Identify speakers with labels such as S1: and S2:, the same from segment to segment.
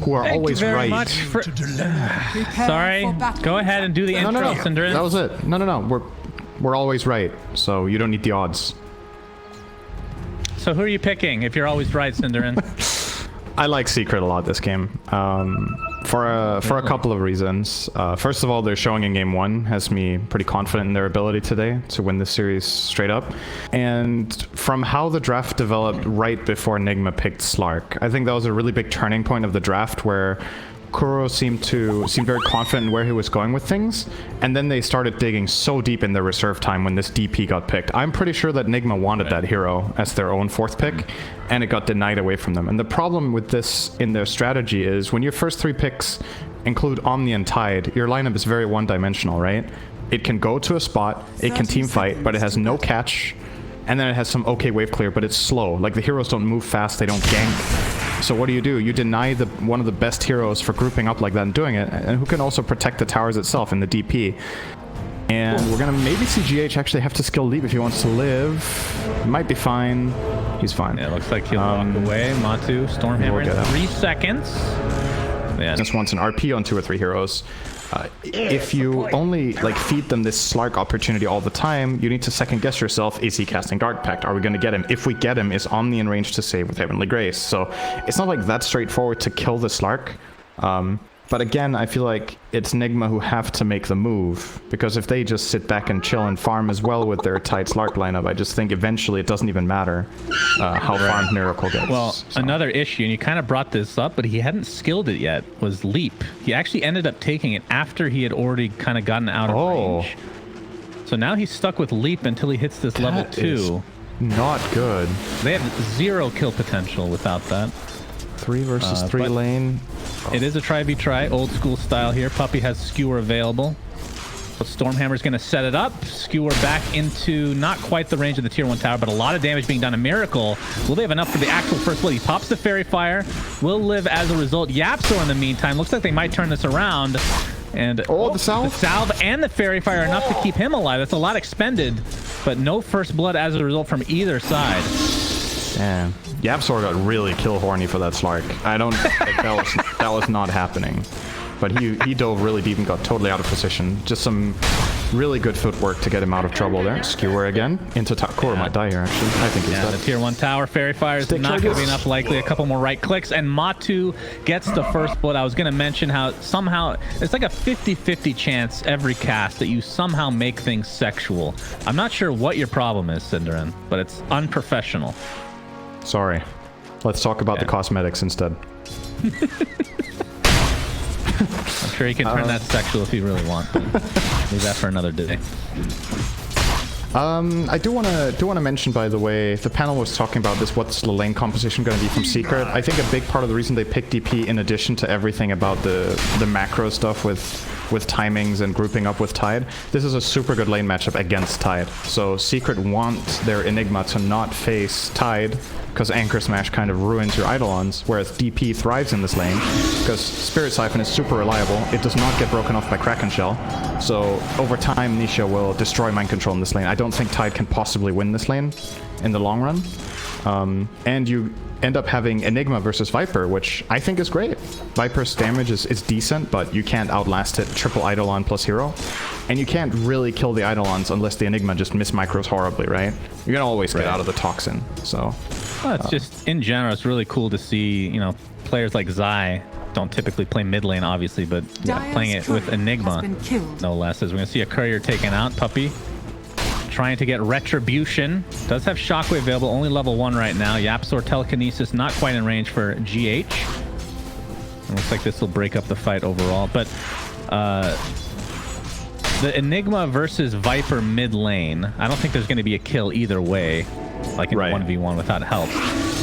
S1: who are always right.
S2: Much for... Sorry. Go ahead and do the intro, Cinderin.
S1: That was it. No. We're always right, so you don't need the odds.
S2: So who are you picking if you're always right, Cinderin?
S1: I like Secret a lot this game. For a couple of reasons. First of all, their showing in game 1 has me pretty confident in their ability today to win this series straight up. And from how the draft developed right before Nigma picked Slark, I think that was a really big turning point of the draft where Kuro seemed very confident in where he was going with things, and then they started digging so deep in their reserve time when this DP got picked. I'm pretty sure that Nigma wanted that hero as their own 4th pick, and it got denied away from them. And the problem with this in their strategy is when your first 3 picks include Omni and Tide, your lineup is very one-dimensional, right? It can go to a spot, it can team fight, but it has no catch, and then it has some okay wave clear, but it's slow. Like, the heroes don't move fast, they don't gank. So what do? You deny one of the best heroes for grouping up like that and doing it, and who can also protect the towers itself in the DP. And we're gonna maybe see GH actually have to skill leap if he wants to live. Might be fine. He's fine.
S2: Yeah, it looks like he'll walk away. Matu, Stormhammer in 3 seconds. Yeah.
S1: Just wants an RP on 2 or 3 heroes. If you only feed them this Slark opportunity all the time, you need to second guess yourself, is he casting Dark Pact? Are we going to get him? If we get him, is Omni in range to save with Heavenly Grace? So it's not that straightforward to kill the Slark. But again, I feel like it's Nigma who have to make the move, because if they just sit back and chill and farm as well with their tight Slark lineup, I just think eventually it doesn't even matter how farmed Miracle gets.
S2: Well,
S1: so.
S2: Another issue, and you kind of brought this up, but he hadn't skilled it yet, was Leap. He actually ended up taking it after he had already kind of gotten out of range. So now he's stuck with Leap until he hits this level 2.
S1: Not good.
S2: They have 0 kill potential without that.
S1: 3 versus 3 lane.
S2: It is a try-v-try, old school style here. Puppey has Skewer available. But Stormhammer's going to set it up. Skewer back into not quite the range of the tier 1 tower, but a lot of damage being done to Miracle. Will they have enough for the actual first blood? He pops the Fairy Fire. Will live as a result. Yapso in the meantime. Looks like they might turn this around. And
S1: the salve?
S2: The salve and the Fairy Fire are enough to keep him alive. That's a lot expended, but no first blood as a result from either side.
S1: Damn. Yapsor got really kill horny for that Slark. I don't think that was not happening. But he dove really deep and got totally out of position. Just some really good footwork to get him out of trouble there. Skewer again into Kuro might die here actually. I think he's dead.
S2: The tier 1 tower Fairy Fire is not going to be enough likely. A couple more right clicks and Matu gets the first blood. I was going to mention how somehow it's like a 50-50 chance every cast that you somehow make things sexual. I'm not sure what your problem is, Cinderin, but it's unprofessional.
S1: Sorry. Let's talk about the cosmetics instead.
S2: I'm sure you can turn that sexual if you really want. Leave that for another day.
S1: I do want to mention, by the way, the panel was talking about this. What's the lane composition going to be from Secret? I think a big part of the reason they picked DP, in addition to everything about the macro stuff with timings and grouping up with Tide, this is a super good lane matchup against Tide. So Secret want their Enigma to not face Tide, because Anchor Smash kind of ruins your Eidolons, whereas DP thrives in this lane, because Spirit Siphon is super reliable. It does not get broken off by Kraken Shell. So over time, Nisha will destroy Mind Control in this lane. I don't think Tide can possibly win this lane in the long run. And you end up having Enigma versus Viper, which I think is great. Viper's damage is decent, but you can't outlast it triple Eidolon plus hero. And you can't really kill the Eidolons unless the Enigma just miss-micros horribly, right? You're gonna always get out of the Toxin, so...
S2: Well, it's just, in general, it's really cool to see, you know, players like Zai don't typically play mid lane, obviously, but playing it with Enigma, no less. As we're gonna see a courier taken out, Puppey trying to get Retribution. Does have Shockwave available, only level 1 right now. Yapsor Telekinesis not quite in range for GH. It looks like this will break up the fight overall, but the Enigma versus Viper mid lane, I don't think there's going to be a kill either way, like in 1v1 without help.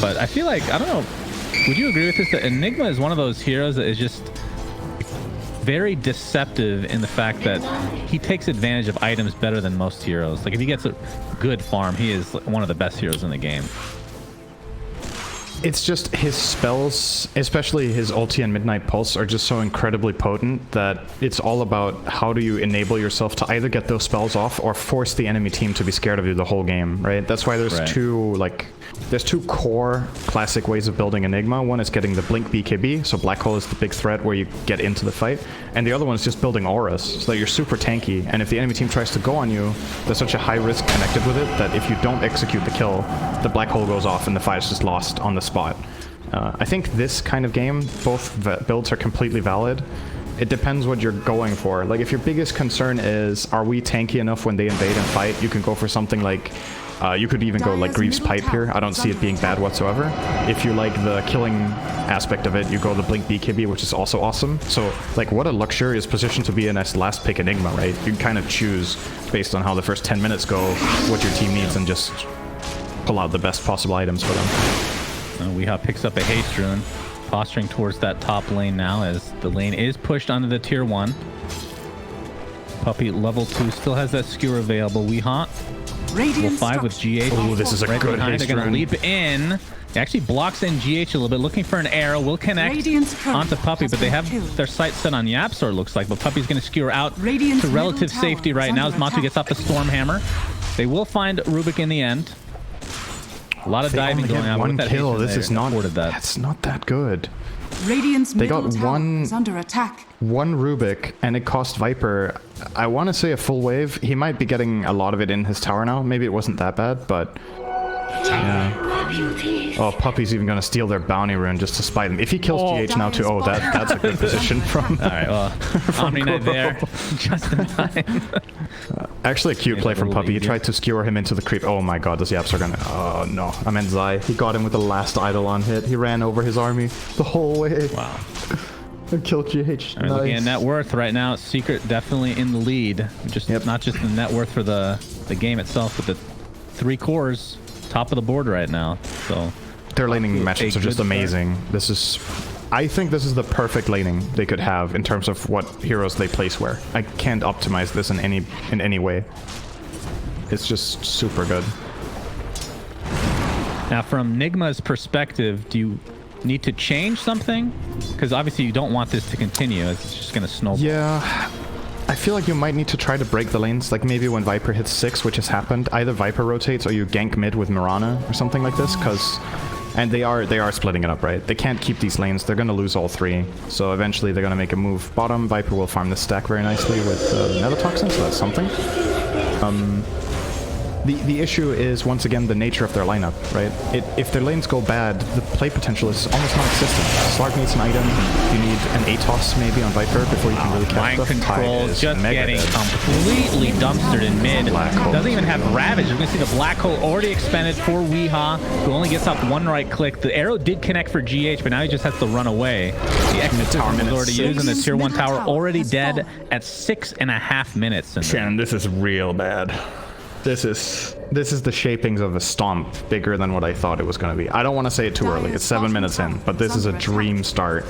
S2: But I feel like, I don't know, would you agree with this, that Enigma is one of those heroes that is just very deceptive in the fact that he takes advantage of items better than most heroes. Like if he gets a good farm, he is one of the best heroes in the game.
S1: It's just his spells, especially his ulti and Midnight Pulse, are just so incredibly potent that it's all about how do you enable yourself to either get those spells off or force the enemy team to be scared of you the whole game, right? That's why there's there's two core classic ways of building Enigma. One is getting the Blink BKB, so Black Hole is the big threat where you get into the fight, and the other one is just building auras, so that you're super tanky, and if the enemy team tries to go on you, there's such a high risk connected with it that if you don't execute the kill, the Black Hole goes off and the fight is just lost on the spot. I think this kind of game, both builds are completely valid. It depends what you're going for. Like, if your biggest concern is, are we tanky enough when they invade and fight, you can go for something like, you could even go like Greaves Pipe here. I don't see it being bad whatsoever. If you like the killing aspect of it, you go the Blink BKB, which is also awesome. So, like, what a luxurious position to be in as last pick Enigma, right? You can kind of choose, based on how the first 10 minutes go, what your team needs and just pull out the best possible items for them.
S2: Weehaw picks up a haste rune, posturing towards that top lane now as the lane is pushed onto the tier 1. Puppey level 2 still has that skewer available. Weehaw level 5 with GH.
S1: Oh, this is a good haste
S2: They're going to leap in. He actually blocks in GH a little bit, looking for an arrow. Will connect onto Puppey, but they have their sights set on Yapsor, it looks like. But Puppey's going to skewer out to relative safety right now as Matu gets off the Stormhammer. They will find Rubik in the end. A lot of diving going on.
S1: One
S2: with that
S1: kill. This is not.
S2: That.
S1: That's not that good.
S3: They got one under attack.
S1: One Rubik, and it cost Viper, I want to say a full wave. He might be getting a lot of it in his tower now. Maybe it wasn't that bad, but yeah. Oh, Puppey's even going to steal their bounty rune just to spite him. If he kills GH now too, that's a good position from.
S2: All right, well, Omni Knight there, just in time.
S1: Actually, a cute play from Puppey. He tried to skewer him into the creep. Oh my god, those Yaps are gonna. Oh no, I meant Zai. He got him with the last Eidolon hit. He ran over his army the whole way.
S2: Wow.
S1: And killed GH.
S2: Nice. Looking at net worth right now, Secret definitely in the lead. Just not just the net worth for the game itself, but the 3 cores top of the board right now. So
S1: their laning matchups are just amazing. This is, I think this is the perfect laning they could have in terms of what heroes they place where. I can't optimize this in any way. It's just super good.
S2: Now, from Nigma's perspective, do you need to change something? Because obviously you don't want this to continue. It's just going to snowball.
S1: Yeah. I feel like you might need to try to break the lanes, like maybe when Viper hits 6, which has happened, either Viper rotates or you gank mid with Mirana or something like this, because... And they are splitting it up, right? They can't keep these lanes. They're going to lose all 3. So eventually they're going to make a move bottom. Viper will farm this stack very nicely with Nethertoxin, so that's something. The issue is, once again, the nature of their lineup, right? If their lanes go bad, the play potential is almost non-existent. Slark needs an item. You need an ATOS maybe on Viper before you can really catch
S2: Mind control just getting completely dumpstered in mid. Doesn't even have Ravage. You're going to see the Black Hole already expended for Weehaw, who only gets off 1 right click. The arrow did connect for GH, but now he just has to run away. The exit tower was already used, and the tier 1 tower already dead at 6.5 minutes.
S1: Shannon, this is real bad. This is the shapings of a stomp bigger than what I thought it was going to be. I don't want to say it too early. It's 7 minutes in, but this is a dream start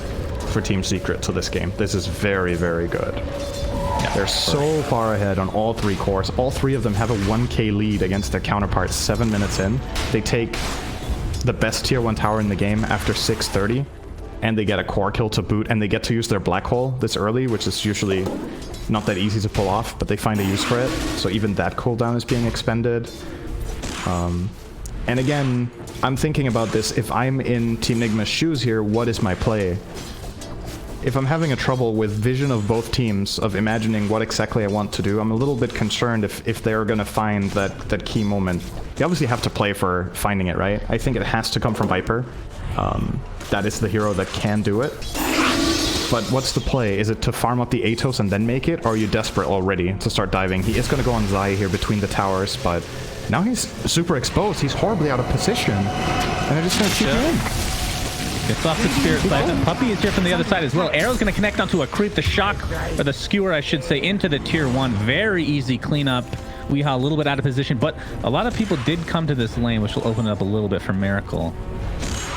S1: for Team Secret to this game. This is very, very good. Yeah, they're so far ahead on all 3 cores. All 3 of them have a 1k lead against their counterparts 7 minutes in. They take the best tier 1 tower in the game after 6:30, and they get a core kill to boot, and they get to use their Black Hole this early, which is usually not that easy to pull off, but they find a use for it. So even that cooldown is being expended. And again, I'm thinking about this. If I'm in Team Nigma's shoes here, what is my play? If I'm having a trouble with vision of both teams, of imagining what exactly I want to do, I'm a little bit concerned if they're going to find that key moment. You obviously have to play for finding it, right? I think it has to come from Viper. That is the hero that can do it. But what's the play? Is it to farm up the Atos and then make it? Or are you desperate already to start diving? He is going to go on Zai here between the towers, but now he's super exposed. He's horribly out of position. And they're just going to keep him in.
S2: Gets off the Spirit side. And Puppey is here from the other side as well. Arrow's going to connect onto a creep. The shock, or the skewer, I should say, into the tier 1. Very easy cleanup. Weehaw a little bit out of position, but a lot of people did come to this lane, which will open it up a little bit for Miracle,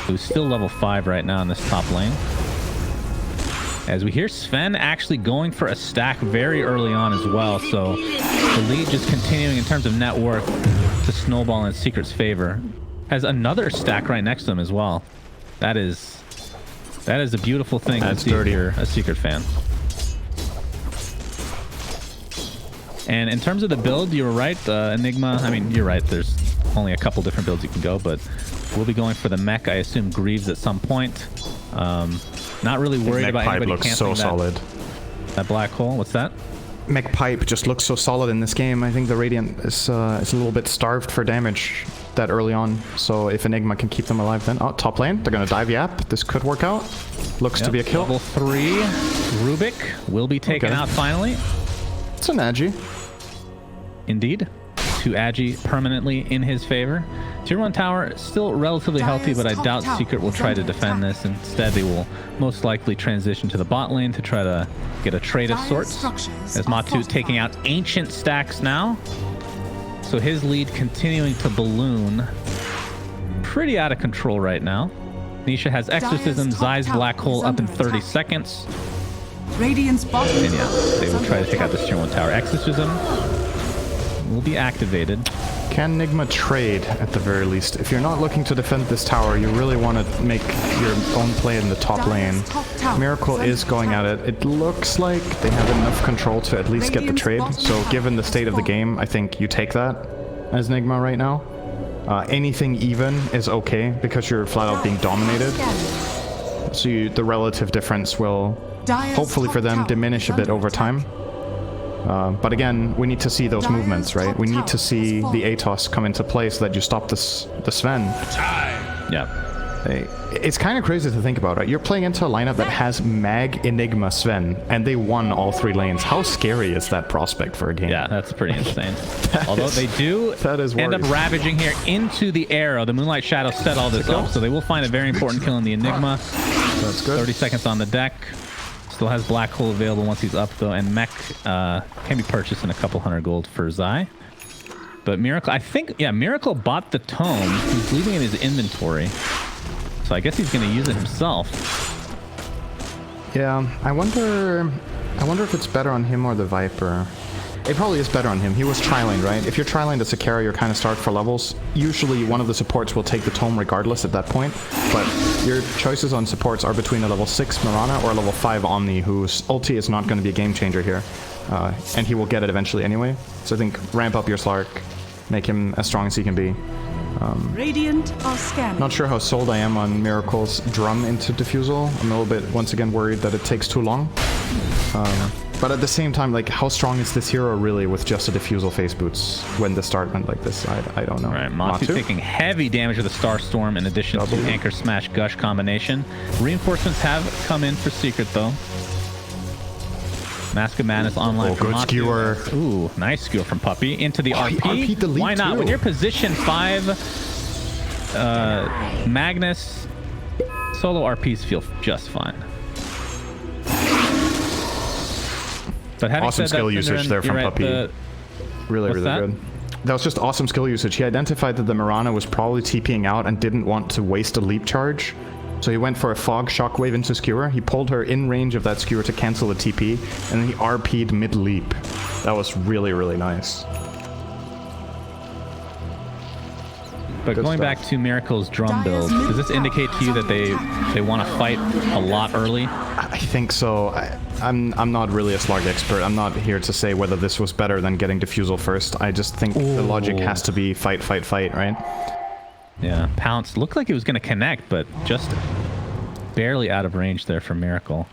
S2: who's still level 5 right now in this top lane. As we hear Sven actually going for a stack very early on as well, so the lead just continuing in terms of net worth to snowball in Secret's favor. Has another stack right next to him as well. That is a beautiful thing to see if you're a Secret fan. And in terms of the build, you were right. Enigma, I mean, you're right. There's only a couple different builds you can go, but we'll be going for the mech. I assume Greaves at some point. Not really worried about anybody
S1: looks so solid.
S2: That black hole. What's that?
S1: Mech Pipe just looks so solid in this game. I think the Radiant is a little bit starved for damage that early on. So if Enigma can keep them alive, then top lane, they're gonna dive Yap. This could work out. Looks to be a kill.
S2: Level 3, Rubik will be taken out finally.
S1: It's an Agi.
S2: Indeed. 2 Agi permanently in his favor. Tier 1 tower still relatively healthy, but I doubt Secret will try to defend this. Instead, they will most likely transition to the bot lane to try to get a trade of sorts. As Matu taking out ancient stacks now. So his lead continuing to balloon. Pretty out of control right now. Nisha has Exorcism, Zai's Black Hole up in 30 seconds.
S3: Radiant's bottom.
S2: And yeah, they will try to take out this tier 1 tower. Exorcism will be activated.
S1: Can Nigma trade at the very least? If you're not looking to defend this tower, you really want to make your own play in the top lane. Miracle is going at it. It looks like they have enough control to at least get the trade. So given the state of the game, I think you take that as Nigma right now. Anything even is okay because you're flat out being dominated. So the relative difference will hopefully for them diminish a bit over time. But again, we need to see those movements, right? We need to see the Atos come into play so that you stop the Sven.
S2: Yeah.
S1: It's kind of crazy to think about, right? You're playing into a lineup that has Mag, Enigma, Sven, and they won all 3 lanes. How scary is that prospect for a game?
S2: Yeah, that's pretty insane. Although they do end up ravaging here into the arrow. The Moonlight Shadow set all this up, so they will find a very important kill in the Enigma.
S1: That's good.
S2: 30 seconds on the deck. Still has Black Hole available once he's up, though, and Mech can be purchased in a couple hundred gold for Zai. But Miracle, I think, yeah, Miracle bought the tome. He's leaving it in his inventory. So I guess he's going to use it himself.
S1: Yeah, I wonder if it's better on him or the Viper. It probably is better on him. He was tri-laned, right? If you're tri-laned as a carry, you're kind of starved for levels. Usually one of the supports will take the tome regardless at that point. But your choices on supports are between a level 6 Mirana or a level 5 Omni, whose ulti is not going to be a game changer here. And he will get it eventually anyway. So I think ramp up your Slark, make him as strong as he can be.
S3: Radiant are scanning.
S1: Not sure how sold I am on Miracle's drum into Diffusal. I'm a little bit, once again, worried that it takes too long. But at the same time, like, how strong is this hero really with just a Diffusal face boots when the start went like this? I don't know.
S2: All right, Matu taking heavy damage with the Star Storm in addition to Anchor Smash Gush combination. Reinforcements have come in for Secret, though. Mask of Madness online for Matu.
S1: Skewer.
S2: Ooh, nice skewer from Puppy. Into the RP.
S1: RP'd the lead.
S2: Why not?
S1: Too.
S2: When you're position 5, Magnus, solo RPs feel just fine. But
S1: awesome skill usage there from Puppy. Really good. That was just awesome skill usage. He identified that the Mirana was probably TPing out and didn't want to waste a leap charge. So he went for a Fog Shockwave into Skewer. He pulled her in range of that Skewer to cancel the TP, and then he RP'd mid-leap. That was really, really nice.
S2: But going back to Miracle's drum build, does this indicate to you that they want to fight a lot early?
S1: I think so. I'm not really a Slark expert. I'm not here to say whether this was better than getting Diffusal first. I just think the logic has to be fight, right?
S2: Yeah, Pounce looked like it was going to connect, but just barely out of range there for Miracle.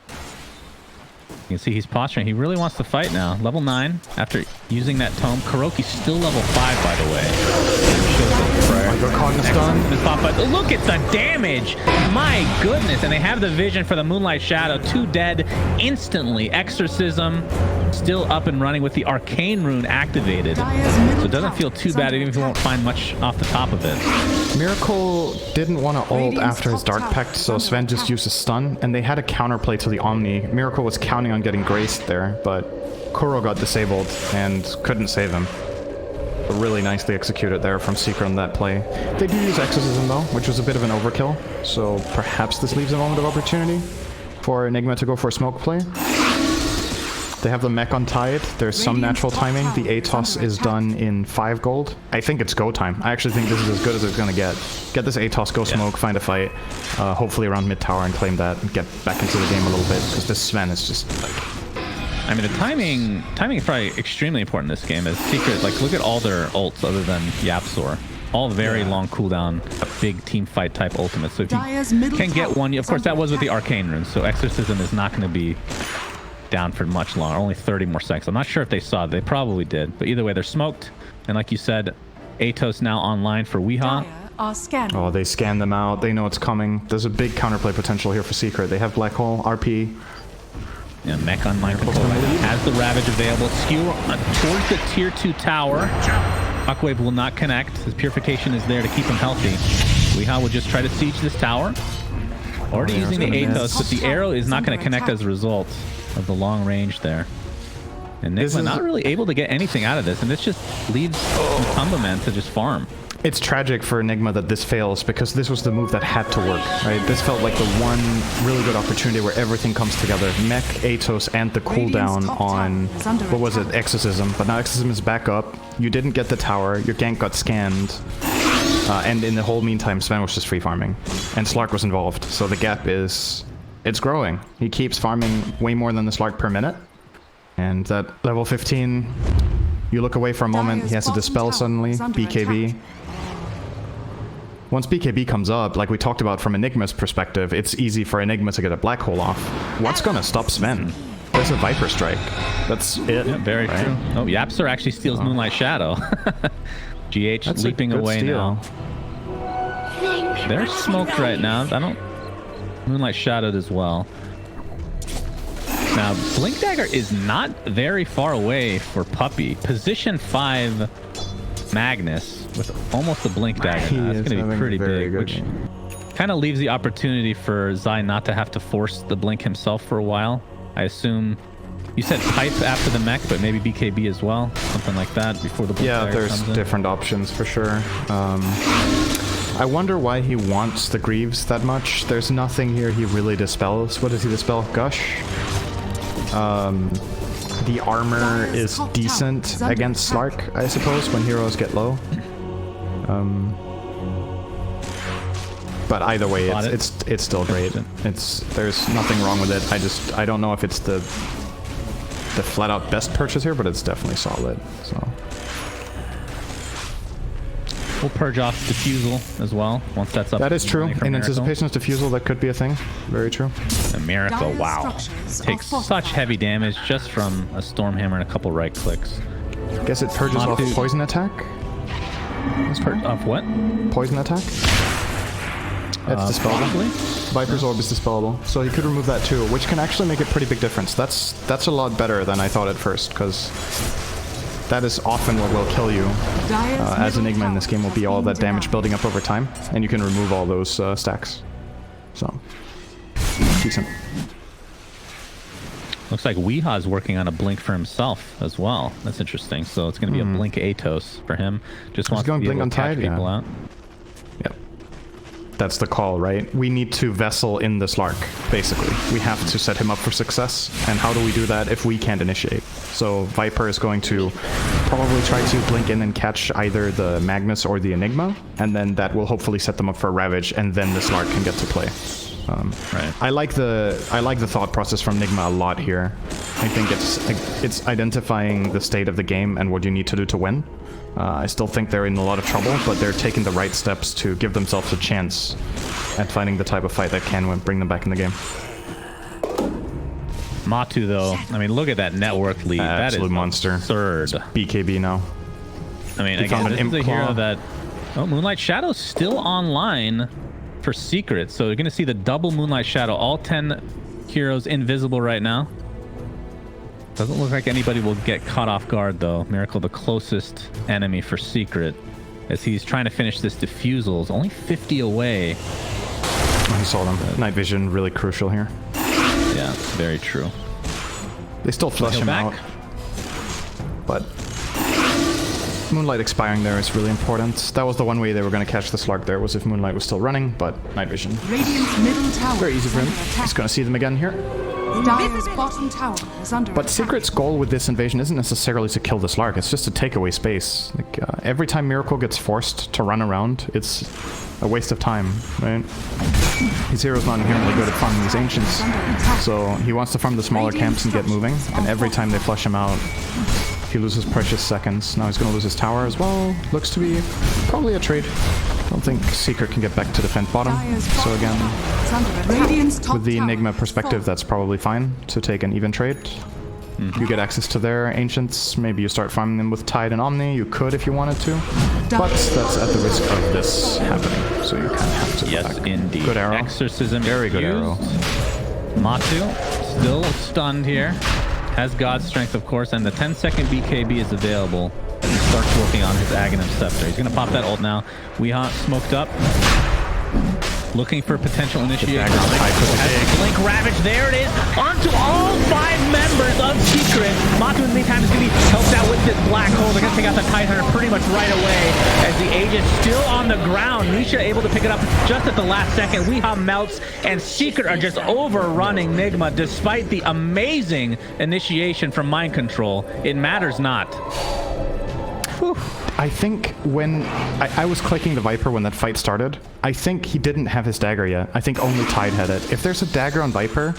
S2: You can see he's posturing. He really wants to fight now. Level 9 after using that tome. Kuroki's still level 5, by the way. Look at the damage! My goodness! And they have the vision for the Moonlight Shadow. 2 dead instantly. Exorcism still up and running with the Arcane Rune activated. So it doesn't feel too bad, even if you won't find much off the top of it.
S1: Miracle didn't want to ult after his Dark Pact, so Sven just used a stun, and they had a counterplay to the Omni. Miracle was counting on getting graced there, but Kuro got disabled and couldn't save him. Really nicely executed there from Secret on that play. They do use Exorcism though, which was a bit of an overkill, so perhaps this leaves a moment of opportunity for Enigma to go for a smoke play. They have the mech on Tide. There's some natural timing. The ATOS is done in 5 gold. I think it's go time. I actually think this is as good as it's gonna get. Get this ATOS, go smoke, find a fight, hopefully around mid tower and claim that and get back into the game a little bit, because this Sven is just like...
S2: I mean, the timing is probably extremely important in this game. As Secret, like, look at all their ults other than Yapsor. All very long cooldown, big team fight type ultimates. So if you can get one, of course, that was with the Arcane runes, so Exorcism is not going to be down for much longer. Only 30 more seconds. I'm not sure if they saw it. They probably did. But either way, they're smoked. And like you said, Atos now online for Weehaw.
S1: Oh, they scan them out. They know it's coming. There's a big counterplay potential here for Secret. They have Black Hole, RP.
S2: Yeah, mech online control has the Ravage available. Skew towards the tier 2 tower. Shockwave will not connect. His purification is there to keep him healthy. Weehaw will just try to siege this tower. Already using the Athos, but the arrow is not going to connect as a result of the long range there. And Nigma not really able to get anything out of this, and this just leaves Tumbaman to just farm.
S1: It's tragic for Nigma that this fails, because this was the move that had to work, right? This felt like the one really good opportunity where everything comes together. Mech, Atos, and the cooldown on, what was it, Exorcism. But now Exorcism is back up. You didn't get the tower. Your gank got scanned. And in the whole meantime, Sven was just free farming. And Slark was involved. So the gap is... it's growing. He keeps farming way more than the Slark per minute. And at level 15, you look away for a moment. He has a Dispel suddenly. BKB. Once BKB comes up, like we talked about from Enigma's perspective, it's easy for Enigma to get a Black Hole off. What's gonna stop Sven? There's a Viper Strike. That's it.
S2: Yeah, very true. Oh, Yapsor actually steals Moonlight Shadow. GH that's leaping away steal. Now. They're smoked right now. I don't... Moonlight Shadowed as well. Now, Blink Dagger is not very far away for Puppy. Position 5 Magnus with almost a Blink Dagger now. It's going to be pretty big, which kind of leaves the opportunity for Zai not to have to force the Blink himself for a while. I assume you said Pipe after the mech, but maybe BKB as well, something like that before the Blink Dagger
S1: there's
S2: comes in.
S1: Different options for sure. I wonder why he wants the Greaves that much. There's nothing here he really dispels. What does he dispel? Gush? The armor is decent against Slark, I suppose, when heroes get low. But either way, it's still great. There's nothing wrong with it. I don't know if it's the flat out best purchase here, but it's definitely solid. So
S2: we'll purge off Diffusal as well once that's up.
S1: That is true. In anticipation of Diffusal, that could be a thing. Very true.
S2: A Miracle, wow. Takes such heavy damage just from a Stormhammer and a couple right clicks.
S1: Guess it purges off Poison Attack?
S2: Off what?
S1: Poison Attack? It's dispellable. Viper's Orb is dispellable. So he could remove that too, which can actually make a pretty big difference. That's a lot better than I thought at first, because that is often what will kill you as Enigma in this game, will be all that damage building up over time, and you can remove all those stacks. So, decent.
S2: Looks like Weehaw's working on a Blink for himself as well. That's interesting. So it's going to be a Blink Atos for him. Just wants to be able to catch people out.
S1: Yep. That's the call, right? We need to Vessel in the Slark, basically. We have to set him up for success. And how do we do that if we can't initiate? So Viper is going to probably try to blink in and catch either the Magnus or the Enigma, and then that will hopefully set them up for Ravage, and then the Slark can get to play. Right. I like the thought process from Nigma a lot here. I think it's identifying the state of the game and what you need to do to win. I still think they're in a lot of trouble, but they're taking the right steps to give themselves a chance at finding the type of fight that can bring them back in the game.
S2: Matu, though, I mean, look at that network lead. That
S1: absolute
S2: is
S1: monster.
S2: Absurd.
S1: It's BKB now.
S2: I mean, again, this is a hero that... Oh, Moonlight Shadow's still online for Secret, so you're going to see the double Moonlight Shadow. All 10 heroes invisible right now. Doesn't look like anybody will get caught off guard, though. Miracle, the closest enemy for Secret, as he's trying to finish this Diffusal. Is only 50 away.
S1: Oh, he saw them. Night vision, really crucial here.
S2: Yeah, very true.
S1: They still flush him out. But Moonlight expiring there is really important. That was the one way they were going to catch the Slark there, was if Moonlight was still running, but night vision.
S3: Radiant's middle tower
S1: Very easy for him. He's going to see them again here.
S3: Dire's bottom tower is under
S1: But
S3: attack.
S1: Secret's goal with this invasion isn't necessarily to kill the Slark, it's just to take away space. Like, every time Miracle gets forced to run around, it's a waste of time, right? His hero's not inherently good at farming these Ancients, so he wants to farm the smaller camps and get moving, and every time they flush him out, he loses precious seconds. Now he's going to lose his tower as well. Looks to be probably a trade. I don't think Secret can get back to defend bottom, so again, with the Nigma perspective, that's probably fine to take an even trade. You get access to their Ancients, maybe you start farming them with Tide and Omni, you could if you wanted to, but that's at the risk of this happening, so you kind of have to
S2: Yes,
S1: back.
S2: indeed.
S1: Good arrow.
S2: Exorcism
S1: Very good
S2: used.
S1: arrow.
S2: Matu, still stunned here. Has God's Strength, of course, and the 10-second BKB is available. And he starts working on his Aghanim Scepter. He's going to pop that ult now. Weehaw smoked up. Looking for potential initiation. Has Blink Ravage. There it is. Onto all 5 members of Secret. Matu in the meantime is going to be helped out with this black hole. They're going to take out the Tidehunter pretty much right away as the Aegis still on the ground. Nisha able to pick it up just at the last second. Weehaw melts and Secret are just overrunning Nigma despite the amazing initiation from Mind Control. It matters not.
S1: Whew. I think when I was clicking the Viper when that fight started, I think he didn't have his dagger yet. I think only Tide had it. If there's a dagger on Viper,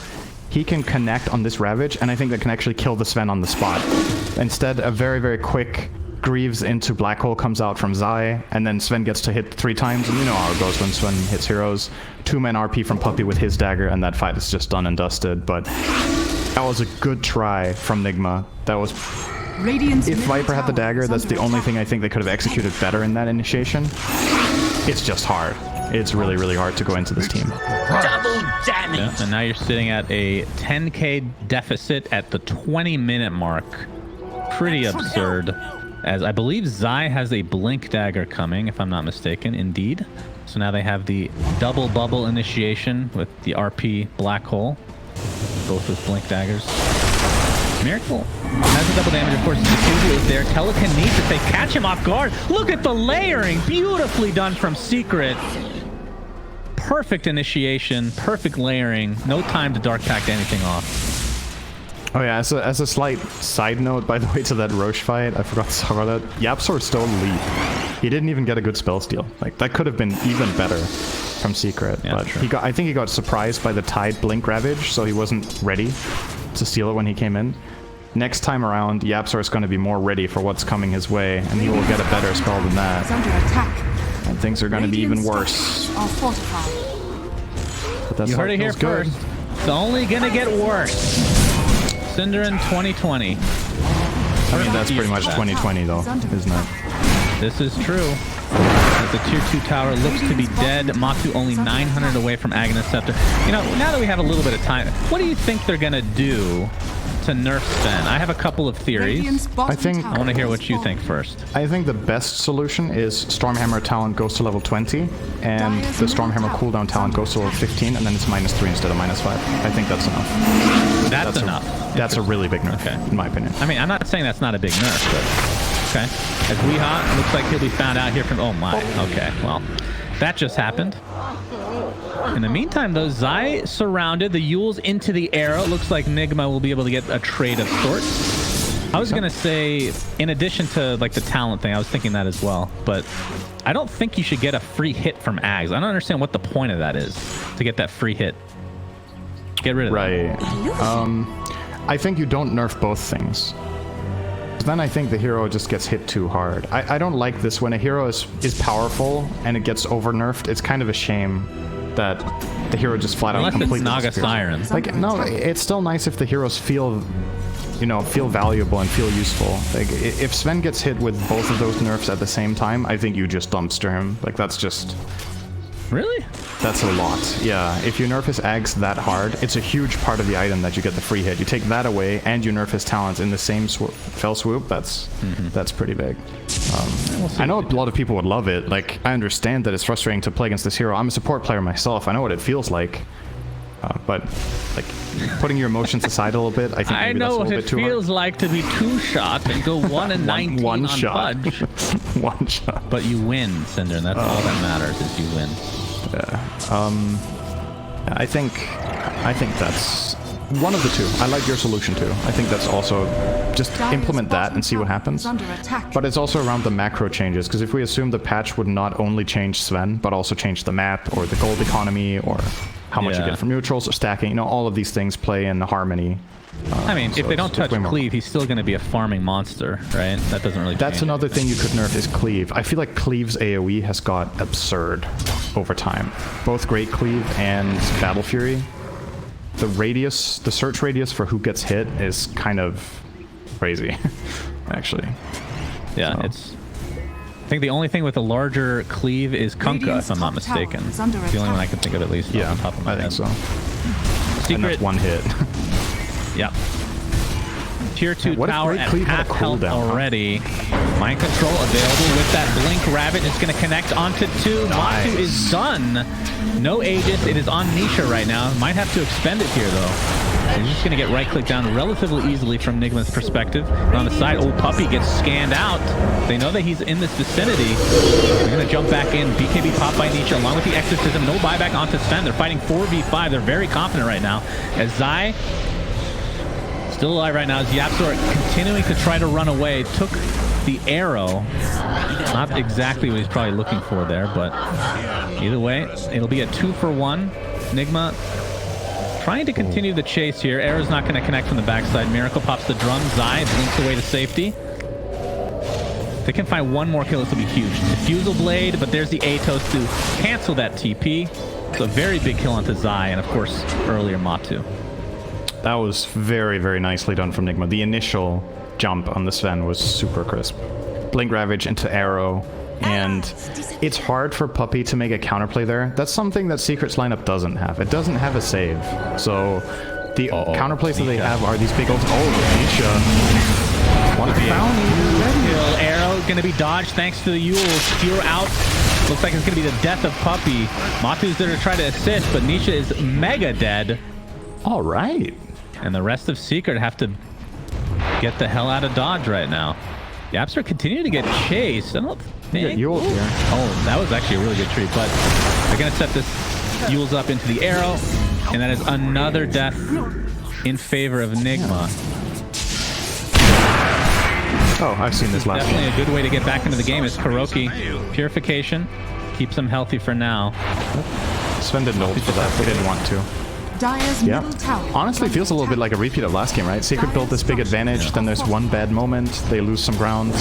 S1: he can connect on this Ravage, and I think that can actually kill the Sven on the spot. Instead, a very, very quick Greaves into Black Hole comes out from Zai, and then Sven gets to hit 3 times, and you know how it goes when Sven hits heroes. 2-man RP from Puppey with his dagger, and that fight is just done and dusted, but that was a good try from Nigma. That was... If Viper had the dagger, that's the only thing I think they could have executed better in that initiation. It's just hard. It's really, really hard to go into this team.
S4: Double damage!
S2: Yeah, and now you're sitting at a 10k deficit at the 20-minute mark. Pretty absurd. As I believe Zai has a Blink Dagger coming, if I'm not mistaken, indeed. So now they have the double bubble initiation with the RP Black Hole. Both with Blink Daggers. Miracle has the double damage, of course. Diffusal is there. Telekinesis, they catch him off guard. Look at the layering. Beautifully done from Secret. Perfect initiation, perfect layering. No time to Dark Pact anything off.
S1: Oh yeah, as a slight side note, by the way, to that Roche fight, I forgot to talk about that. YapzOr stole lead. He didn't even get a good spell steal. Like, that could have been even better from Secret.
S2: Yeah,
S1: but
S2: true.
S1: I think he got surprised by the Tide Blink Ravage, so he wasn't ready to steal it when he came in. Next time around, YapzOr is going to be more ready for what's coming his way, and he will get a better spell than that. And things are going to be even worse. But that's
S2: You heard it here
S1: good.
S2: first. It's only gonna get worse. Cinderin 2020.
S1: I mean, that's pretty much 2020 though, isn't it?
S2: This is true. As the tier 2 tower looks to be dead. Matu only 900 away from Aghanim Scepter. You know, now that we have a little bit of time, what do you think they're gonna do to nerf Sven? I have a couple of theories.
S1: I think-
S2: I want to hear what you think first.
S1: I think the best solution is Stormhammer talent goes to level 20, and the Stormhammer cooldown talent goes to level 15, and then it's -3 instead of -5. I think that's enough.
S2: That's enough.
S1: That's a really big nerf,
S2: Okay.
S1: in my opinion.
S2: I mean, I'm not saying that's not a big nerf, but okay. As Weehaw, looks like he'll be found out here from... Oh my, okay, well, that just happened. In the meantime, though, Zai surrounded the Yules into the arrow. Looks like Nigma will be able to get a trade of sorts. I was going to say, in addition to like the talent thing, I was thinking that as well. But I don't think you should get a free hit from Ags. I don't understand what the point of that is, to get that free hit. Get rid of that.
S1: Right. I think you don't nerf both things. Then I think the hero just gets hit too hard. I don't like this when a hero is powerful and it gets over nerfed. It's kind of a shame that the hero just flat out
S2: Unless it's
S1: completely
S2: Naga
S1: disappears.
S2: Siren.
S1: Like, no, it's still nice if the heroes feel, you know, feel valuable and feel useful. Like, if Sven gets hit with both of those nerfs at the same time, I think you just dumpster him. Like, that's just...
S2: Really?
S1: That's a lot. Yeah, if you nerf his Ags that hard, it's a huge part of the item that you get the free hit. You take that away, and you nerf his talents in the same fell swoop. That's pretty big. I know a lot of people would love it. Like, I understand that it's frustrating to play against this hero. I'm a support player myself. I know what it feels like. But like putting your emotions aside a little bit, I think
S2: I
S1: maybe
S2: know
S1: that's a
S2: what
S1: little
S2: it
S1: bit too
S2: feels like to be 2-shot and go 1 and 19
S1: one
S2: on
S1: shot.
S2: Fudge.
S1: One shot.
S2: But you win, Cinder, and that's all that matters is you win.
S1: I think that's one of the two. I like your solution too. I think that's also just implement that and see what happens. But it's also around the macro changes, because if we assume the patch would not only change Sven, but also change the map or the gold economy or how much you get from neutrals or stacking, you know, all of these things play in harmony.
S2: I mean,
S1: so
S2: if they don't touch
S1: way more.
S2: Cleave, he's still going to be a farming monster, right? That doesn't really
S1: That's
S2: change
S1: another
S2: anything.
S1: thing you could nerf is Cleave. I feel like Cleave's AoE has got absurd over time. Both Great Cleave and Battle Fury. The radius, the search radius for who gets hit is kind of crazy, actually.
S2: Yeah, it's... I think the only thing with a larger Cleave is Kunkka, if I'm not mistaken. It's the only one I can think of, at least.
S1: Yeah,
S2: off the top of my
S1: I think
S2: head.
S1: so. And
S2: Secret,
S1: that's one hit.
S2: yeah. Tier 2
S1: what if
S2: tower
S1: Great
S2: at
S1: Cleave had a
S2: half health
S1: cooldown, huh?
S2: already. Mind control available with that Blink Rabbit. It's going to connect onto 2.
S1: Nice.
S2: Matu is done. No Aegis. It is on Nisha right now. Might have to expend it here, though. He's just going to get right-click down relatively easily from Nigma's perspective. And on the side, old Puppy gets scanned out. They know that he's in this vicinity. They're going to jump back in. BKB pop by Nisha along with the Exorcism. No buyback onto Sven. They're fighting 4v5. They're very confident right now. As Zai, still alive right now, as Yapzor continuing to try to run away. Took the arrow. Not exactly what he's probably looking for there, but either way, it'll be a 2-for-1. Nigma trying to continue the chase here. Arrow's not going to connect from the backside. Miracle pops the drum. Zai blinks away to safety. If they can find one more kill, this will be huge. Diffusal Blade, but there's the Atos to cancel that TP. So a very big kill onto Zai, and of course, earlier Matu.
S1: That was very, very nicely done from Nigma. The initial jump on the Sven was super crisp. Blink Ravage into Arrow, and it's hard for Puppy to make a counterplay there. That's something that Secret's lineup doesn't have. It doesn't have a save. So the counterplays that they have are these big ults. Oh, Nisha. One bounty.
S2: Kill. Arrow going to be dodged thanks to the Yules. Fewer out. Looks like it's going to be the death of Puppy. Matu's there to try to assist, but Nisha is mega dead.
S1: All right.
S2: And the rest of Secret have to get the hell out of Dodge right now. Yapster continue to get chased. I don't think...
S1: Yules here.
S2: Oh, that was actually a really good tree, but they're going to set this Yules up into the arrow, and that is another death in favor of Nigma.
S1: Oh, I've seen this last
S2: Definitely
S1: game.
S2: a good way to get back into the game is Kuroki. Purification keeps them healthy for now.
S1: Sven didn't ult for that. They didn't want to.
S3: Dire's
S1: Yeah.
S3: middle tower
S1: Honestly, it feels a little bit like a repeat of last game, right? Secret built this big advantage, then there's one bad moment, they lose some ground,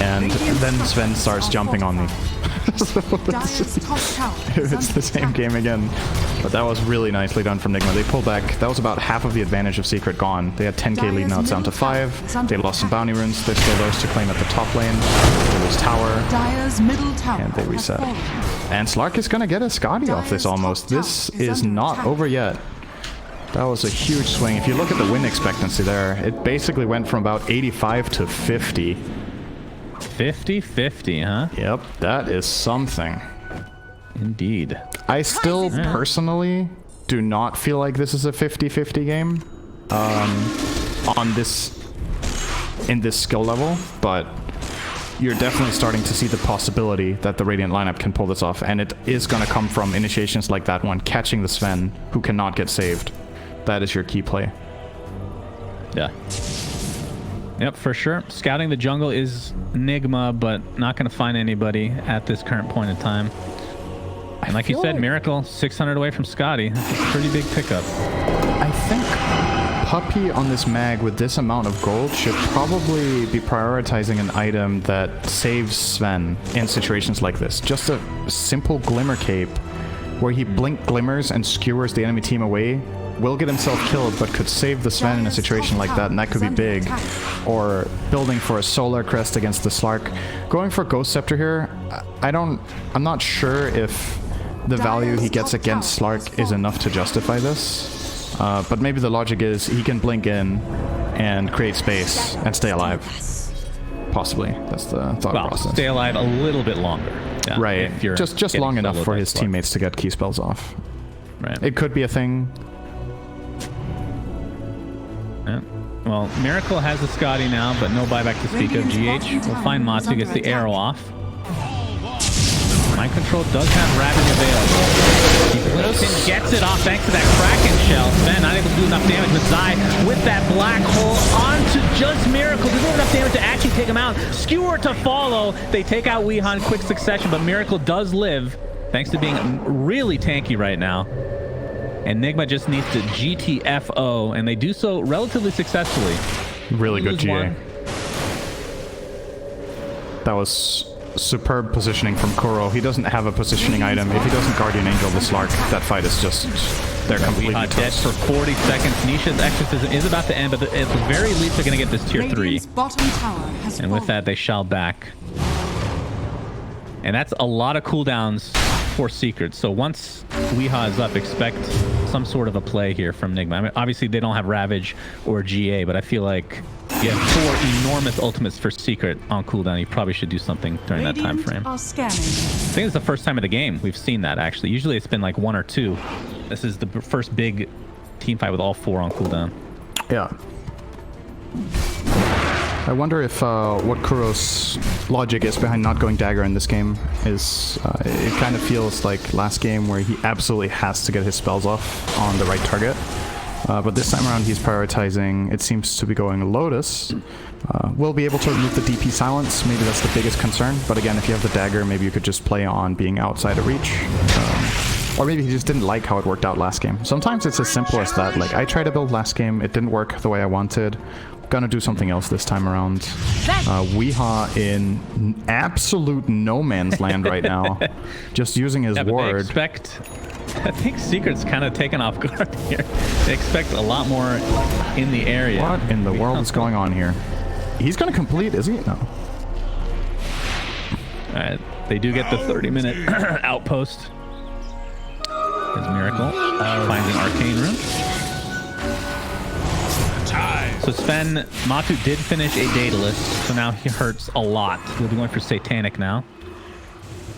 S1: and then Sven starts jumping on me. So
S3: Dire's top tower
S1: it's the same game again. But that was really nicely done from Nigma. They pulled back. That was about half of the advantage of Secret gone. They had 10k lead, now it's down to 5. They lost some bounty runes. There's still those to claim at the top lane. They lose tower.
S3: Dire's middle tower
S1: And they reset.
S3: has fallen.
S1: And Slark is gonna get a Scotty off this almost. This is not over yet. That was a huge swing. If you look at the win expectancy there, it basically went from about 85 to 50.
S2: 50-50, huh?
S1: Yep, that is something.
S2: Indeed.
S1: I still personally do not feel like this is a 50-50 game in this skill level, but you're definitely starting to see the possibility that the Radiant lineup can pull this off, and it is going to come from initiations like that one, catching the Sven who cannot get saved. That is your key play.
S2: Yeah. Yep, for sure. Scouting the jungle is Nigma, but not going to find anybody at this current point in time. And like you said, Miracle, 600 away from Scotty. That's a pretty big pickup.
S1: I think Puppy on this mag with this amount of gold should probably be prioritizing an item that saves Sven in situations like this. Just a simple Glimmer Cape where he blink glimmers and skewers the enemy team away. Will get himself killed, but could save the Sven in a situation like that, and that could be big. Or building for a Solar Crest against the Slark. Going for Ghost Scepter here, I'm not sure if the value he gets against Slark is enough to justify this. But maybe the logic is he can blink in and create space and stay alive. Possibly. That's the thought process.
S2: Stay alive a little bit longer. Yeah,
S1: right. Just long enough for his
S2: Slark.
S1: teammates to get key spells off.
S2: Right.
S1: It could be a thing.
S2: Yeah. Well, Miracle has the Scotty now, but no buyback to speak of. GH will find Matsu, gets the arrow off. Mind Control does have Ravage available. He flips and gets it off thanks to that Kraken shell. Sven not able to do enough damage, but Zai with that black hole onto just Miracle. Doesn't have enough damage to actually take him out. Skewer to follow. They take out Weehan in quick succession, but Miracle does live thanks to being really tanky right now. And Nigma just needs to GTFO, and they do so relatively successfully.
S1: Really good GA.
S2: One.
S1: That was superb positioning from Kuro. He doesn't have a positioning item. If he doesn't Guardian Angel the Slark, that fight is just... They're completely
S2: dead
S1: toast.
S2: for 40 seconds. Nisha's exorcism is about to end, but at the very least they're going to get this tier 3.
S3: Bottom tower has
S2: And with that, they shall back. And that's a lot of cooldowns for Secrets. So once Weeha is up, expect some sort of a play here from Nigma. I mean, obviously, they don't have Ravage or GA, but I feel like you have 4 enormous ultimates for Secret on cooldown. You probably should do something during that time frame. I think it's the first time of the game we've seen that, actually. Usually it's been like 1 or 2. This is the first big team fight with all 4 on cooldown.
S1: Yeah. I wonder if what Kuro's logic is behind not going dagger in this game is it kind of feels like last game where he absolutely has to get his spells off on the right target. But this time around he's prioritizing, it seems to be going Lotus. We'll be able to remove the DP silence, maybe that's the biggest concern. But again, if you have the dagger, maybe you could just play on being outside of reach. Or maybe he just didn't like how it worked out last game. Sometimes it's as simple as that. Like, I tried to build last game, it didn't work the way I wanted. Gonna do something else this time around. Weeha in absolute no man's land right now. Just using his ward.
S2: I think Secret's kind of taken off guard here. They expect a lot more in the area.
S1: What in the world is going on here? He's gonna complete, is he? No.
S2: Alright, they do get the 30-minute outpost. As Miracle finds an arcane room. So Sven, Matu did finish a Daedalus, so now he hurts a lot. He'll be going for Satanic now.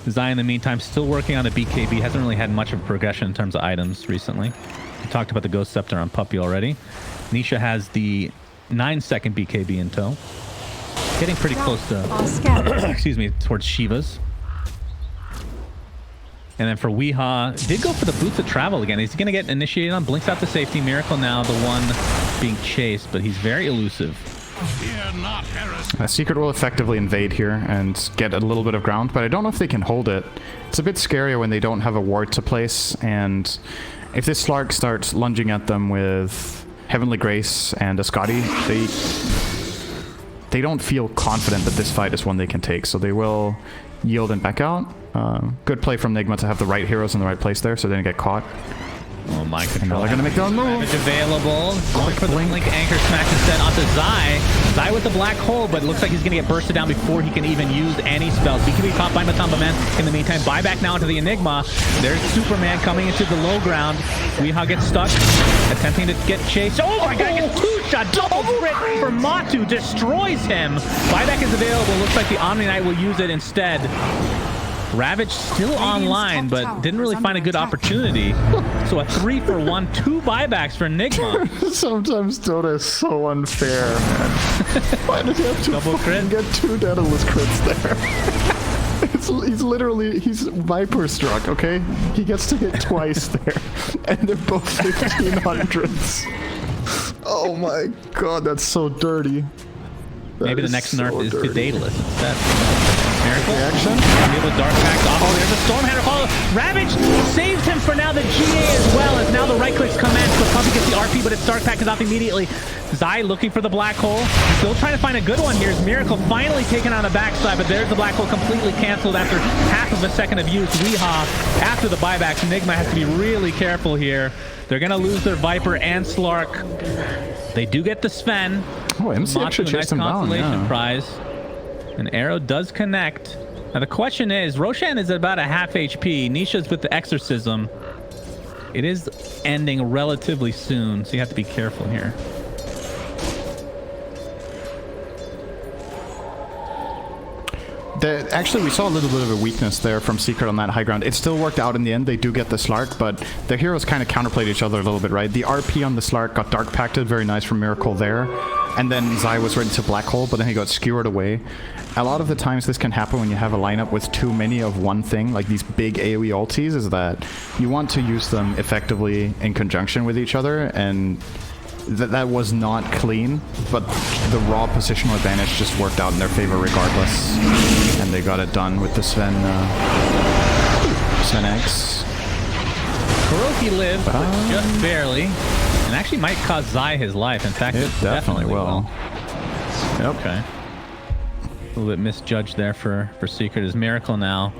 S2: Zai, in the meantime, still working on a BKB. Hasn't really had much of a progression in terms of items recently. We talked about the Ghost Scepter on Puppy already. Nisha has the 9-second BKB in tow. Getting pretty close to, excuse me, towards Shiva's. And then for Weeha, did go for the Boots of Travel again. He's going to get initiated on, blinks out to safety. Miracle now the one being chased, but he's very elusive.
S1: Secret will effectively invade here and get a little bit of ground, but I don't know if they can hold it. It's a bit scarier when they don't have a ward to place, and if this Slark starts lunging at them with Heavenly Grace and a Scotty, they don't feel confident that this fight is one they can take, so they will yield and back out. Good play from Nigma to have the right heroes in the right place there so they didn't get caught.
S2: Oh, my control.
S1: They're going to make their own move.
S2: Ravage available. Going for the blink anchor smash instead onto Zai. Zai with the black hole, but it looks like he's going to get bursted down before he can even use any spells. BKB caught by Matamba Man. In the meantime, buyback now into the Enigma. There's Superman coming into the low ground. Weeha gets stuck, attempting to get chased. Oh my god, gets 2-shot. Double crit for Matu. Destroys him. Buyback is available. Looks like the Omni Knight will use it instead. Ravage still online, but didn't really find a good opportunity. So a 3-for-1, 2 buybacks for Nigma.
S1: Sometimes Dota is so unfair, man. Why does he have to
S2: double crit?
S1: Get 2 Daedalus crits there? He's literally, he's Viper struck, okay? He gets to hit twice there. And they're both 1500s. Oh my god, that's so dirty.
S2: Maybe the next nerf is to Daedalus instead. Miracle.
S1: Reaction.
S2: Able to dark pack off. Oh, there's a Stormhander follow. Ravage saves him for now. The GA as well as now the right clicks commence. So Puppy gets the RP, but its dark pack is off immediately. Zai looking for the black hole. Still trying to find a good one here. Miracle finally taken on the backside, but there's the black hole completely canceled after half of a second of use. Weeha after the buybacks. Nigma has to be really careful here. They're going to lose their Viper and Slark. They do get the Sven.
S1: Oh, MC actually chased him down.
S2: Consolation prize. An arrow does connect. Now the question is, Roshan is at about a half HP. Nisha's with the exorcism. It is ending relatively soon, so you have to be careful here.
S1: Actually, we saw a little bit of a weakness there from Secret on that high ground. It still worked out in the end. They do get the Slark, but their heroes kind of counterplayed each other a little bit, right? The RP on the Slark got Dark Pacted, very nice from Miracle there. And then Zai was ready to Black Hole, but then he got skewered away. A lot of the times this can happen when you have a lineup with too many of one thing, like these big AoE ultis, is that you want to use them effectively in conjunction with each other, and that was not clean, but the raw positional advantage just worked out in their favor regardless. And they got it done with the Sven X.
S2: Kuroki lived, but just barely. And actually might cost Zai his life. In fact,
S1: it definitely will. Yep.
S2: Okay. A little bit misjudged there for Secret. Is Miracle now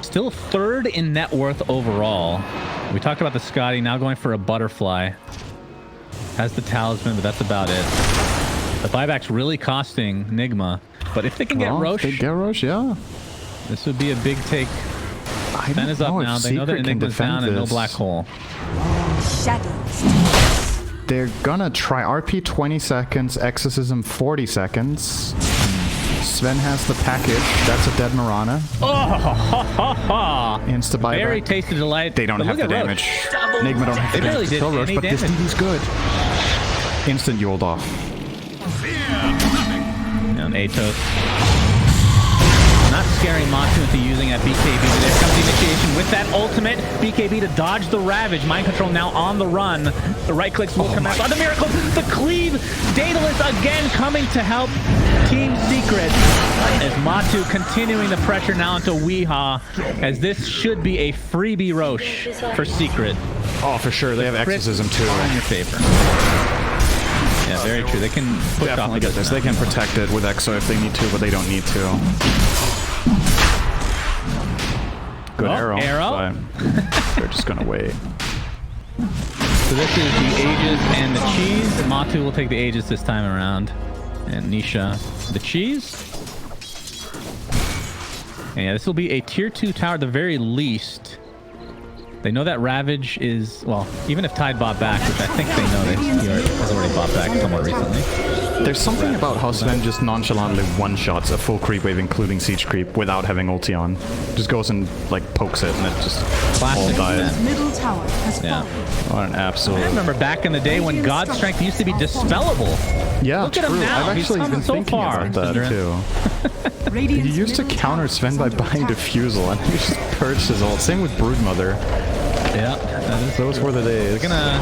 S2: still third in net worth overall. We talked about the Scotty, now going for a Butterfly. Has the Talisman, but that's about it. The buyback's really costing Nigma, but if they can get Roche...
S1: They get Roche, yeah.
S2: This would be a big take. Sven is up now. They know that Nigma's down and no Black Hole.
S4: Shadows.
S1: They're gonna try RP 20 seconds, Exorcism 40 seconds. Sven has the package. That's a dead Mirana.
S2: Oh,
S1: Insta buyback.
S2: Very tasty delight.
S1: They don't have the damage. Nigma don't have the damage to kill Roche, but this DD's good. Instant Yuled off.
S2: And Atos. Not scaring Matu into using that BKB. There comes the initiation with that ultimate. BKB to dodge the Ravage. Mind Control now on the run. The right clicks will come out. Oh, the Miracle! The Cleave! Daedalus again coming to help Team Secret. As Matu continuing the pressure now into Weehaw. As this should be a freebie Roche for Secret.
S1: Oh, for sure. They have Exorcism too.
S2: In your favor. Yeah, very true. They can push
S1: definitely
S2: off
S1: get this. They can protect it with Exo if they need to, but they don't need to. Good arrow. But they're just gonna wait.
S2: So this is the Aegis and the Cheese. Matu will take the Aegis this time around. And Nisha the Cheese. And yeah, this will be a tier 2 tower at the very least. They know that Ravage is, well, even if Tide bought back, which I think they know that he has already bought back somewhat recently.
S1: There's something about how Sven just nonchalantly one-shots a full creep wave, including siege creep, without having ulti on. Just goes and, like, pokes it, and it just all dies.
S3: Middle tower has fallen.
S1: What an absolute...
S2: I remember back in the day when God's Strength used to be dispellable.
S1: Yeah,
S2: Look at him now.
S1: I've actually been
S2: so
S1: thinking
S2: far.
S1: about that, too. He used to counter Sven by buying Diffusal, and he just purged his ult. Same with Broodmother.
S2: Yeah,
S1: those were the days.
S2: They're gonna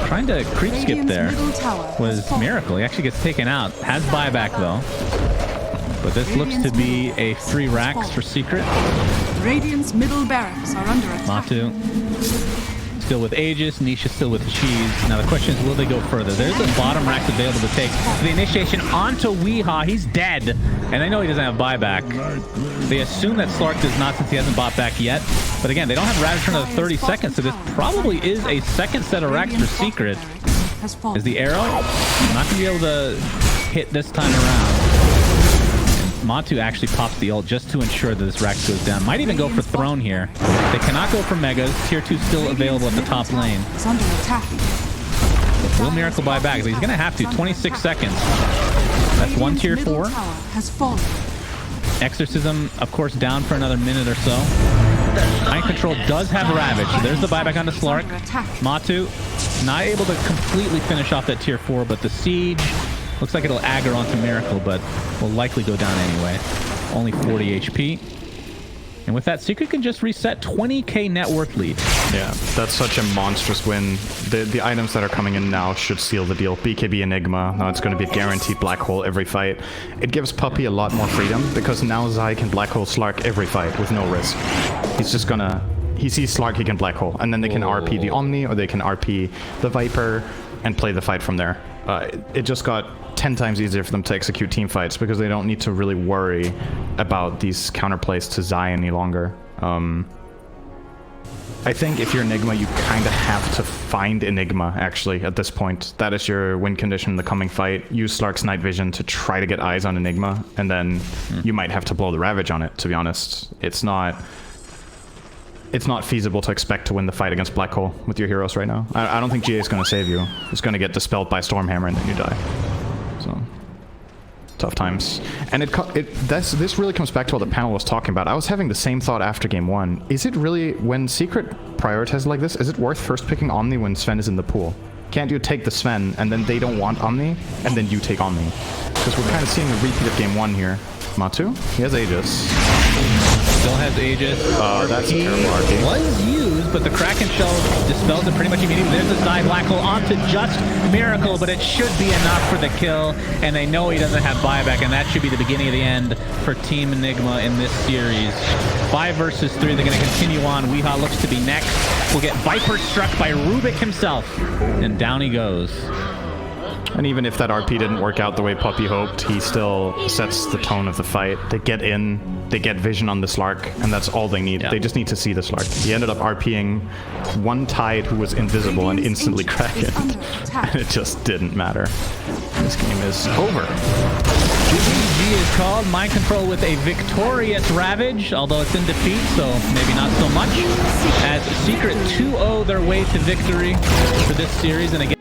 S2: trying to creep skip there. Was Miracle. He actually gets taken out. Has buyback though. But this looks to be a free racks for Secret.
S3: Radiant's middle barracks are under attack.
S2: Matu still with Aegis, Nisha still with Cheese. Now the question is, will they go further? There's a bottom racks available to take. The initiation onto Weehaw. He's dead. And I know he doesn't have buyback. They assume that Slark does not since he hasn't bought back yet. But again, they don't have Ravage for another 30 seconds, so this probably is a second set of racks for Secret. Is the arrow not going to be able to hit this time around? Matu actually pops the ult just to ensure that this Rax goes down. Might even go for Throne here. They cannot go for Megas. Tier 2 still available at the top lane.
S3: It's under attack.
S2: Will Miracle buy back? He's going to have to. 26 seconds. That's one tier 4.
S3: Has fallen.
S2: Exorcism, of course, down for another minute or so. Mind Control does have Ravage. There's the buyback onto Slark. Matu not able to completely finish off that tier 4, but the Siege looks like it'll aggro onto Miracle, but will likely go down anyway. Only 40 HP. And with that, Secret can just reset 20k net worth lead.
S1: Yeah, that's such a monstrous win. The items that are coming in now should seal the deal. BKB Enigma. Now it's going to be a guaranteed black hole every fight. It gives Puppy a lot more freedom because now Zai can black hole Slark every fight with no risk. He's just gonna... He sees Slark, he can black hole. And then they can RP the Omni or they can RP the Viper and play the fight from there. It just got 10 times easier for them to execute team fights because they don't need to really worry about these counterplays to Zai any longer. I think if you're Enigma, you kind of have to find Enigma, actually, at this point. That is your win condition in the coming fight. Use Slark's night vision to try to get eyes on Enigma, and then you might have to blow the Ravage on it, to be honest. It's not feasible to expect to win the fight against Black Hole with your heroes right now. I don't think GA is going to save you. It's going to get dispelled by Stormhammer and then you die. So tough times. And this really comes back to what the panel was talking about. I was having the same thought after game 1. Is it really, when Secret prioritizes like this, is it worth first picking Omni when Sven is in the pool? Can't you take the Sven and then they don't want Omni and then you take Omni? Because we're kind of seeing a repeat of game 1 here. Matu, he has Aegis.
S2: Still has Aegis.
S1: That's a terrible RP.
S2: Was used, but the Kraken Shell dispels it pretty much immediately. There's the side black hole onto just Miracle, but it should be enough for the kill. And they know he doesn't have buyback, and that should be the beginning of the end for Team Nigma in this series. 5 versus 3. They're going to continue on. Weehaw looks to be next. We'll get Viper struck by Rubik himself, and down he goes.
S1: And even if that RP didn't work out the way Puppy hoped, he still sets the tone of the fight. They get in, they get vision on the Slark, and that's all they need. Yeah. They just need to see the Slark. He ended up RPing one Tide who was invisible and instantly Kraken. And it just didn't matter. This game is over.
S2: GG is called. Mind Control with a victorious Ravage, although it's in defeat, so maybe not so much. As Secret 2-0 their way to victory for this series. And again,